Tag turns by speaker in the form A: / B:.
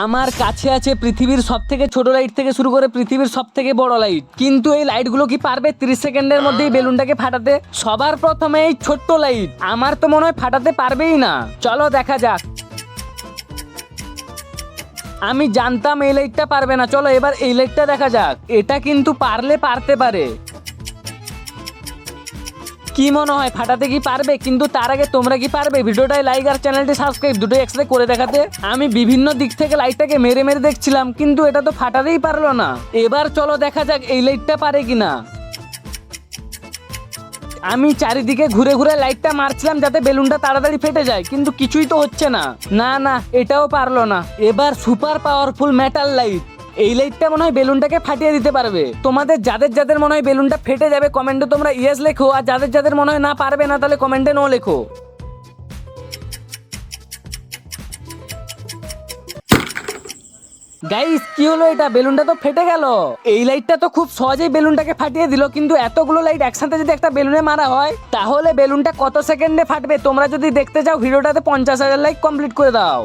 A: আমার কাছে আছে পৃথিবীর সব থেকে ছোট লাইট থেকে শুরু করে পৃথিবীর সব থেকে বড় লাইট, কিন্তু এই লাইটগুলো কি পারবে 30 সেকেন্ডের মধ্যেই বেলুনটাকে ফাটাতে? সবার প্রথমে এই ছোট্ট লাইট, আমার তো মনে হয় ফাটাতে পারবেই না। চলো দেখা যাক। আমি জানতাম এই লাইটটা পারবে না। চলো এবার এই লাইটটা দেখা যাক। এটা কিন্তু পারতে পারে। কি মনে হয় ফাটাতে কি পারবে? কিন্তু তার আগে তোমরা কি পারবে ভিডিওটায় লাইক আর চ্যানেলটি সাবস্ক্রাইব দুটোই একসাথে করে দেখাতে? আমি বিভিন্ন দিক থেকে লাইটটাকে মেরে মেরে দেখছিলাম, কিন্তু এটা তো ফাটাতেই পারলো না। এবার চলো দেখা যাক এই লাইটটা পারে কিনা। আমি চারিদিকে ঘুরে ঘুরে লাইটটা মারছিলাম যাতে বেলুনটা তাড়াতাড়ি ফেটে যায়, কিন্তু কিছুই তো হচ্ছে না। না না, এটাও পারলো না। এবার সুপার পাওয়ারফুল মেটাল লাইট, এই লাইটটা মনে হয় বেলুনটাকে ফাটিয়ে দিতে পারবে। তোমাদের যাদের যাদের মনে হয় বেলুনটা ফেটে যাবে কমেন্টে তোমরা ইয়েস লেখো, আর যাদের যাদের মনে হয় না পারবে না তাহলে কমেন্টে নো লেখো। গাইস কি হলো এটা? বেলুনটা তো ফেটে গেল। এই লাইটটা তো খুব সহজেই বেলুনটাকে ফাটিয়ে দিল, কিন্তু এতগুলো লাইট একসাথে যদি একটা বেলুনে মারা হয় তাহলে বেলুনটা কত সেকেন্ডে ফাটবে? তোমরা যদি দেখতে চাও ভিডিওটাতে 50,000 লাইক কমপ্লিট করে দাও।